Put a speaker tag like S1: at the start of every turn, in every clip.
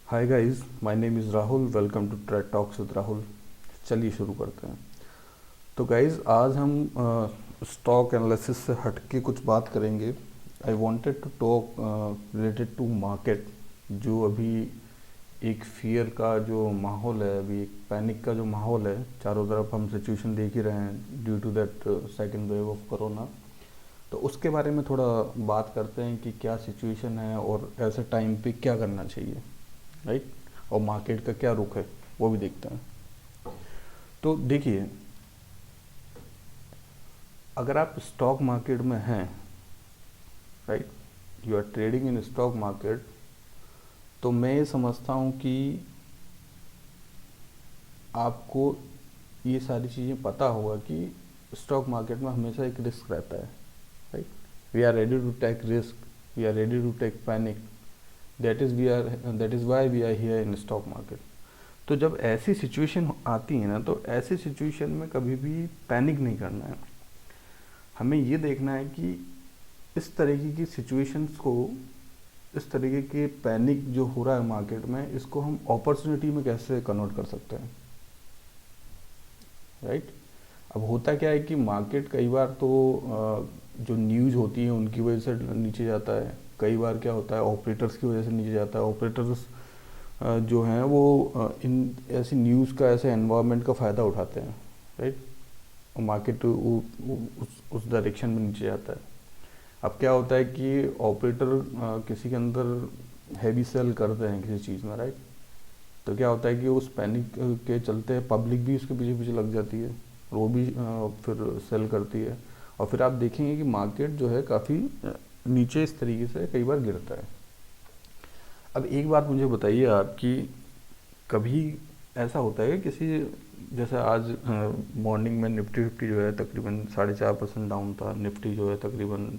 S1: Hi guys, my name is Rahul. Welcome to Trade Talks with Rahul. चलिए शुरू करते हैं। तो गाइस, आज हम स्टॉक एनालिसिस से हट के कुछ बात करेंगे। I wanted to talk related to market. जो अभी एक फियर का जो माहौल है, अभी एक पैनिक का जो माहौल है, चारों तरफ हम सिचुएशन देख ही रहे हैं due to that second wave of corona. तो उसके बारे में थोड़ा बात करते हैं कि क्या सिचुएशन है और ऐसे टाइम पे क्या करना चाहिए, राइट। और मार्केट का क्या रुख है वो भी देखते हैं। तो देखिए, अगर आप स्टॉक मार्केट में हैं, right, you are trading in stock market, तो मैं ये समझता हूँ कि आपको ये सारी चीज़ें पता होगा कि स्टॉक मार्केट में हमेशा एक रिस्क रहता है, right. We are ready to take risk, we are ready to take panic, that is why we are here in stock market. तो जब ऐसी सिचुएशन आती है ना, तो ऐसी सिचुएशन में कभी भी पैनिक नहीं करना है। हमें ये देखना है कि इस तरीके की सिचुएशंस को, इस तरीके के पैनिक जो हो रहा है मार्केट में, इसको हम अपॉर्चुनिटी में कैसे कन्वर्ट कर सकते हैं, राइट। अब होता क्या है कि मार्केट कई बार तो जो न्यूज़ होती है उनकी वजह से नीचे जाता है। कई बार क्या होता है, ऑपरेटर्स की वजह से नीचे जाता है। ऑपरेटर्स जो हैं वो इन ऐसी न्यूज़ का, ऐसे एनवायरनमेंट का फ़ायदा उठाते हैं, राइट। और मार्केट उस डायरेक्शन में नीचे जाता है। अब क्या होता है कि ऑपरेटर किसी के अंदर हैवी सेल करते हैं किसी चीज़ में, राइट। तो क्या होता है कि उस पैनिक के चलते पब्लिक भी उसके पीछे पीछे लग जाती है और वो भी फिर सेल करती है। और फिर आप देखेंगे कि मार्केट जो है काफ़ी नीचे इस तरीके से कई बार गिरता है। अब एक बात मुझे बताइए आप कि कभी ऐसा होता है कि किसी, जैसे आज मॉर्निंग में निफ्टी 50 जो है तकरीबन 4.5% डाउन था, निफ्टी जो है तकरीबन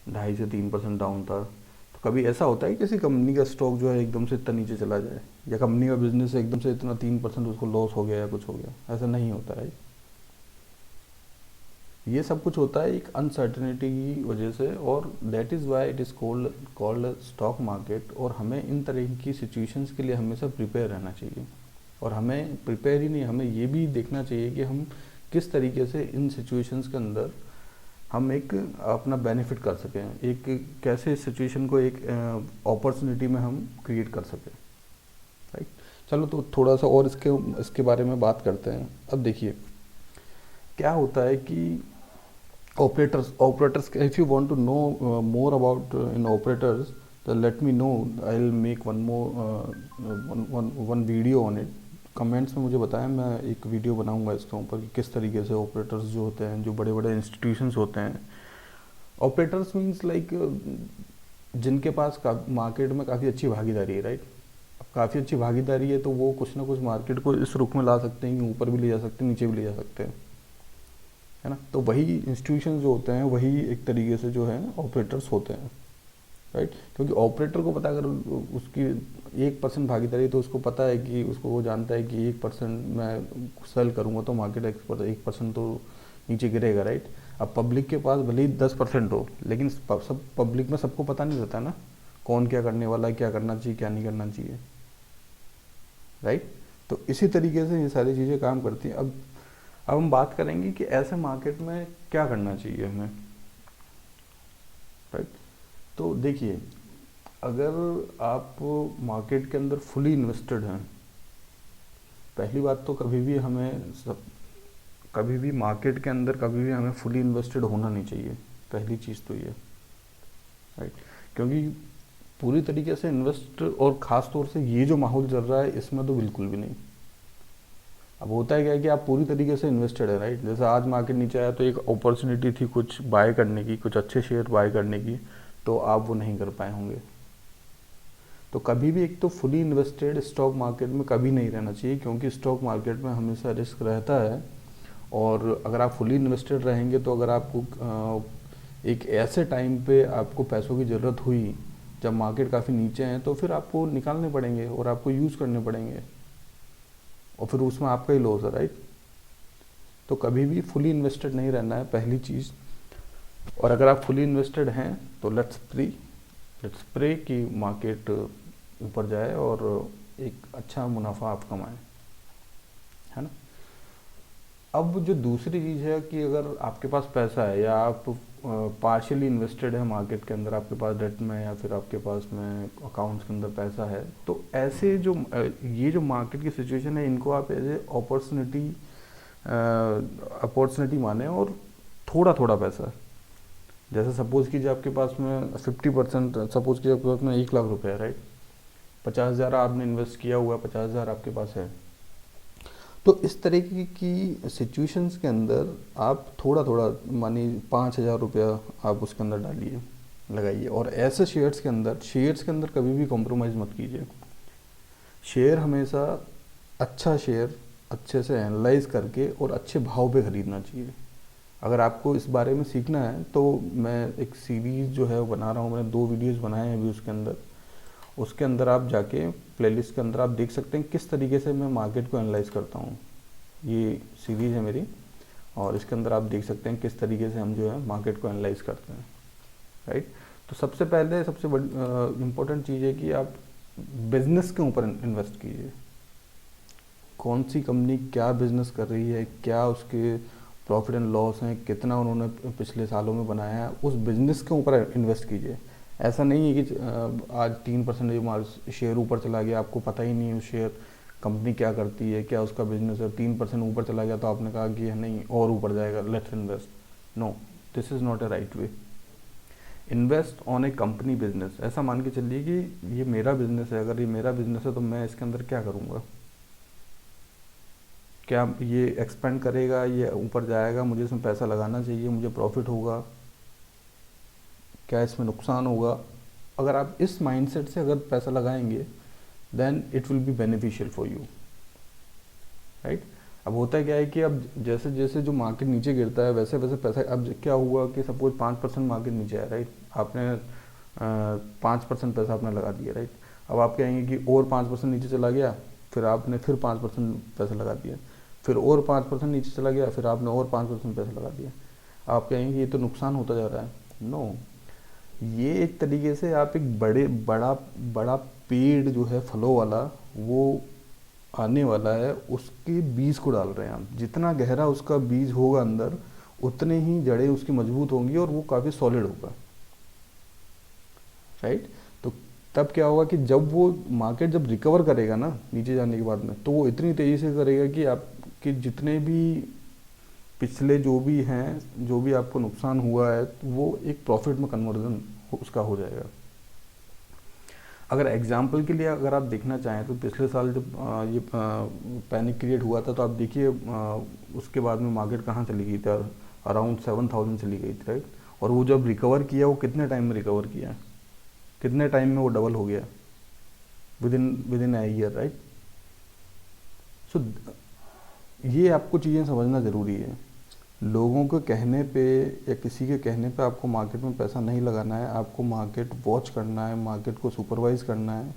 S1: 2.5 से 3% डाउन था। तो कभी ऐसा होता है कि किसी कंपनी का स्टॉक जो है एकदम से इतना नीचे चला जाए, या कंपनी का बिजनेस एकदम से इतना 3% उसको लॉस हो गया या कुछ हो गया? ऐसा नहीं होता है। ये सब कुछ होता है एक अनसर्टेनिटी की वजह से, और that is why it is called stock market. और हमें इन तरह की सिचुएशंस के लिए हमेशा प्रिपेयर रहना चाहिए। और हमें प्रिपेयर ही नहीं, हमें ये भी देखना चाहिए कि हम किस तरीके से इन सिचुएशंस के अंदर हम एक अपना बेनिफिट कर सकें, एक कैसे इस सिचुएशन को एक अपॉर्चुनिटी में हम क्रिएट कर सकें, राइट। चलो, तो थोड़ा सा और इसके बारे में बात करते हैं। अब देखिए क्या होता है कि operators, if you want to know more about in operators, then let me know. I'll make one more one video on it. Comments में मुझे बताएं, मैं एक वीडियो बनाऊंगा इसके ऊपर कि किस तरीके से ऑपरेटर्स जो होते हैं, जो बड़े बड़े इंस्टीट्यूशंस होते हैं। ऑपरेटर्स मींस लाइक जिनके पास मार्केट में काफ़ी अच्छी भागीदारी है, राइट। अब काफ़ी अच्छी भागीदारी है तो वो कुछ ना कुछ मार्केट को इस रुख में ला सकते हैं कि ऊपर भी ले जा सकते हैं, नीचे भी ले जा सकते हैं, है ना। तो वही इंस्टीट्यूशन जो होते हैं, वही एक तरीके से जो है ऑपरेटर्स होते हैं, राइट। क्योंकि ऑपरेटर को पता, अगर उसकी 1% भागीदारी, तो उसको पता है कि उसको, वो जानता है कि 1% मैं सेल करूँगा तो मार्केट 1% तो नीचे गिरेगा, राइट। अब पब्लिक के पास भले ही 10% हो, लेकिन सब पब्लिक में सबको पता नहीं रहता ना कौन क्या करने वाला है, क्या करना चाहिए, क्या नहीं करना चाहिए, राइट। तो इसी तरीके से ये सारी चीज़ें काम करती हैं। अब हम बात करेंगे कि ऐसे मार्केट में क्या करना चाहिए हमें, राइट। तो देखिए, अगर आप मार्केट के अंदर फुली इन्वेस्टेड हैं, पहली बात तो कभी भी मार्केट के अंदर कभी भी हमें फुली इन्वेस्टेड होना नहीं चाहिए। पहली चीज़ तो ये, राइट। क्योंकि पूरी तरीके से इन्वेस्ट, और ख़ास तौर से ये जो माहौल चल रहा है इसमें तो बिल्कुल भी नहीं। अब होता है क्या है कि आप पूरी तरीके से इन्वेस्टेड है, राइट। जैसे आज मार्केट नीचे आया तो एक अपॉर्चुनिटी थी कुछ बाय करने की, कुछ अच्छे शेयर बाय करने की, तो आप वो नहीं कर पाए होंगे। तो कभी भी एक तो फुली इन्वेस्टेड स्टॉक मार्केट में कभी नहीं रहना चाहिए, क्योंकि स्टॉक मार्केट में हमेशा रिस्क रहता है। और अगर आप फुली इन्वेस्टेड रहेंगे तो अगर आपको एक ऐसे टाइम पे आपको पैसों की ज़रूरत हुई जब मार्केट काफ़ी नीचे हैं, तो फिर आपको निकालने पड़ेंगे और आपको यूज़ करने पड़ेंगे, और फिर उसमें आपका ही लॉस है, राइट। तो कभी भी फुली इन्वेस्टेड नहीं रहना है, पहली चीज़। और अगर आप फुली इन्वेस्टेड हैं तो लेट्स प्रे कि मार्केट ऊपर जाए और एक अच्छा मुनाफा आप कमाएं, है ना। अब जो दूसरी चीज़ है कि अगर आपके पास पैसा है या आप पार्शियली इन्वेस्टेड है मार्केट के अंदर, आपके पास डेट में या फिर आपके पास में अकाउंट्स के अंदर पैसा है, तो ऐसे जो ये जो मार्केट की सिचुएशन है इनको आप एज ए अपॉर्चुनिटी माने, और थोड़ा थोड़ा पैसा, जैसे सपोज़ कीजिए आपके पास में 50%, सपोज़ कीजिए आपके पास में 1 लाख रुपए है, राइट। 50,000 आपने इन्वेस्ट किया हुआ है, 50,000 आपके पास है। तो इस तरीके की सिचुएशंस के अंदर आप थोड़ा थोड़ा मानिए 5,000 रुपया आप उसके अंदर डालिए, लगाइए। और ऐसे शेयर्स के अंदर कभी भी कॉम्प्रोमाइज़ मत कीजिए। शेयर हमेशा अच्छा शेयर अच्छे से एनालाइज करके और अच्छे भाव पे ख़रीदना चाहिए। अगर आपको इस बारे में सीखना है तो मैं एक सीरीज़ जो है वो बना रहा हूँ, मैंने 2 वीडियोस बनाए हैं अभी उसके अंदर आप जाके प्लेलिस्ट के अंदर आप देख सकते हैं किस तरीके से मैं मार्केट को एनालाइज करता हूँ। ये सीरीज़ है मेरी, और इसके अंदर आप देख सकते हैं किस तरीके से हम जो है मार्केट को एनालाइज करते हैं, राइट। तो सबसे पहले सबसे बड़ी इम्पोर्टेंट चीज़ है कि आप बिजनेस के ऊपर इन्वेस्ट कीजिए। कौन सी कंपनी क्या बिजनेस कर रही है, क्या उसके प्रॉफिट एंड लॉस हैं, कितना उन्होंने पिछले सालों में बनाया है, उस बिज़नेस के ऊपर इन्वेस्ट कीजिए। ऐसा नहीं है कि आज 3% शेयर ऊपर चला गया, आपको पता ही नहीं उस शेयर कंपनी क्या करती है, क्या उसका बिजनेस है, 3% ऊपर चला गया तो आपने कहा कि नहीं और ऊपर जाएगा, let's invest. No, this is not a right way. Invest on a company business. ऐसा मान के चलिए कि ये मेरा बिजनेस है, अगर ये मेरा बिजनेस है तो मैं इसके अंदर क्या करूँगा, क्या ये एक्सपेंड करेगा, ये ऊपर जाएगा, मुझे इसमें पैसा लगाना चाहिए, मुझे प्रॉफिट होगा, क्या इसमें नुकसान होगा। अगर आप इस माइंडसेट से अगर पैसा लगाएंगे then it will be beneficial for you, right. अब होता क्या है कि अब जैसे जैसे जो मार्केट नीचे गिरता है वैसे वैसे पैसा, अब क्या हुआ कि सपोज 5% मार्केट नीचे आया, राइट, आपने 5% पैसा आपने लगा दिया, राइट। अब आप कहेंगे कि और 5% नीचे चला गया, फिर आपने फिर 5% पैसा लगा दिया, फिर और 5% नीचे चला गया, फिर आपने और 5% पैसा लगा दिया। आप कहेंगे ये तो नुकसान होता जा रहा है। नो, ये एक तरीके से आप एक बड़ा बड़ा पेड़ जो है फलों वाला, वो आने वाला है, उसके बीज को डाल रहे हैं आप। जितना गहरा उसका बीज होगा अंदर, उतने ही जड़ें उसकी मजबूत होंगी और वो काफ़ी सॉलिड होगा, राइट। तो तब क्या होगा कि जब वो मार्केट जब रिकवर करेगा ना नीचे जाने के बाद में, तो वो इतनी तेज़ी से करेगा कि आपके जितने भी पिछले जो भी हैं, जो भी आपको नुकसान हुआ है, वो एक प्रॉफिट में कन्वर्जन उसका हो जाएगा। अगर एग्जाम्पल के लिए अगर आप देखना चाहें तो पिछले साल जब ये पैनिक क्रिएट हुआ था, तो आप देखिए उसके बाद में मार्केट कहाँ चली गई थी, अराउंड 7,000 चली गई थी, राइट। और वो जब रिकवर किया, वो कितने टाइम में रिकवर किया, कितने टाइम में वो डबल हो गया, within a year, right. So ये आपको चीज़ें समझना ज़रूरी है। लोगों के कहने पे या किसी के कहने पे आपको मार्केट में पैसा नहीं लगाना है, आपको मार्केट वॉच करना है, मार्केट को सुपरवाइज करना है,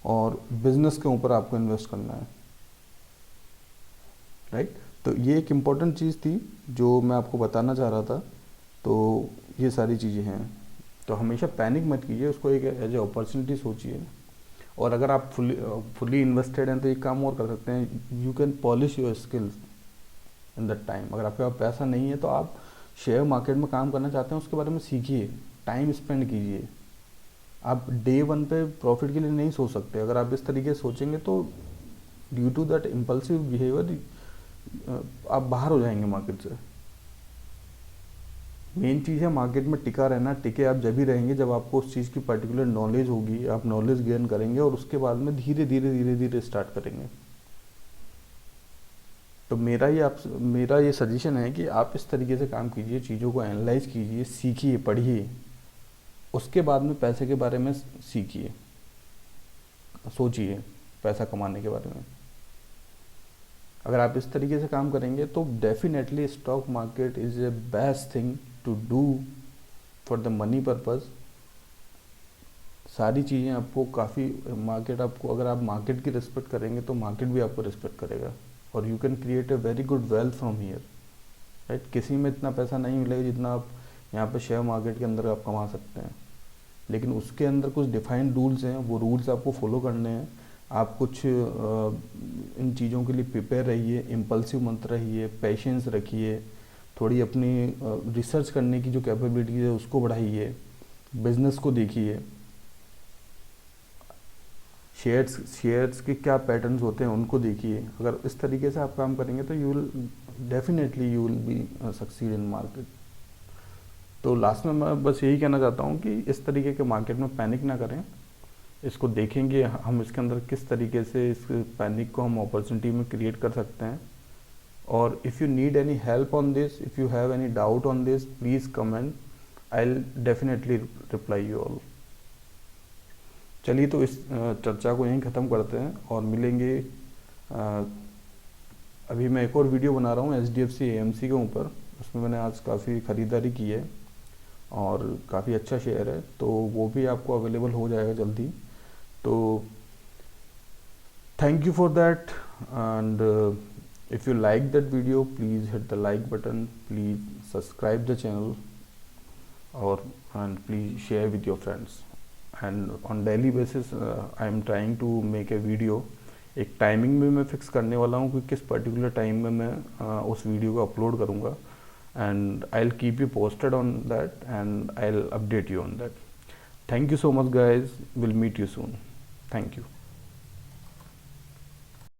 S1: और बिजनेस के ऊपर आपको इन्वेस्ट करना है, राइट। तो ये एक इम्पॉर्टेंट चीज़ थी जो मैं आपको बताना चाह रहा था। तो ये सारी चीज़ें हैं, तो हमेशा पैनिक मत कीजिए, उसको एक एज ए अपॉर्चुनिटी सोचिए। और अगर आप फुली इन्वेस्टेड हैं तो एक काम और कर सकते हैं, you can polish your skills in that time. अगर आपके पास पैसा नहीं है तो आप शेयर मार्केट में काम करना चाहते हैं, उसके बारे में सीखिए, टाइम स्पेंड कीजिए। आप डे 1 पे प्रॉफिट के लिए नहीं सोच सकते। अगर आप इस तरीके से सोचेंगे तो due to that impulsive behaviour आप बाहर हो जाएंगे मार्केट से। मेन चीज़ है मार्केट में टिका रहना। टिके आप जब भी रहेंगे जब आपको उस चीज़ की पर्टिकुलर नॉलेज होगी, आप नॉलेज गेन करेंगे और उसके बाद में धीरे धीरे स्टार्ट करेंगे। तो मेरा ये सजेशन है कि आप इस तरीके से काम कीजिए, चीज़ों को एनालाइज कीजिए, सीखिए, पढ़िए, उसके बाद में पैसे के बारे में सीखिए, सोचिए पैसा कमाने के बारे में। अगर आप इस तरीके से काम करेंगे तो definitely stock market is a best thing to do for the money purpose. सारी चीज़ें आपको काफ़ी आपको अगर आप मार्केट की रिस्पेक्ट करेंगे तो मार्केट भी आपको रिस्पेक्ट करेगा, और you can create a very good wealth from here, right. किसी में इतना पैसा नहीं मिलेगा जितना आप यहाँ पे शेयर मार्केट के अंदर आप कमा सकते हैं। लेकिन उसके अंदर कुछ डिफाइंड रूल्स हैं, वो रूल्स आपको फॉलो करने हैं। आप कुछ इन चीज़ों के लिए प्रिपेयर रहिए, इम्पल्सिव मत रहिए, पेशेंस रखिए, थोड़ी अपनी रिसर्च करने की जो कैपेबिलिटी है उसको बढ़ाइए, बिजनेस को देखिए, शेयर्स के क्या पैटर्न्स होते हैं उनको देखिए। अगर इस तरीके से आप काम करेंगे तो you will be succeed in market. तो लास्ट में मैं बस यही कहना चाहता हूँ कि इस तरीके के मार्केट में पैनिक ना करें, इसको देखेंगे हम इसके अंदर किस तरीके से इस पैनिक को हम अपॉर्चुनिटी में क्रिएट कर सकते हैं। और if you need any help on this, if you have any doubt on this, please comment, I will definitely reply you all. चलिए तो इस चर्चा को यहीं ख़त्म करते हैं और मिलेंगे। अभी मैं एक और वीडियो बना रहा हूँ HDFC AMC के ऊपर, उसमें मैंने आज काफ़ी ख़रीदारी की है और काफ़ी अच्छा शेयर है, तो वो भी आपको अवेलेबल हो जाएगा जल्दी। तो thank you for that, and if you like that video please hit the like button, please subscribe the channel, और and please share with your friends. And on daily basis I am trying to make a video. एक timing भी मैं fix करने वाला हूँ कि किस particular time में मैं उस वीडियो को अपलोड करूँगा, and I'll keep you posted on that and I'll update you on that. Thank you so much guys, we'll meet you soon. Thank you.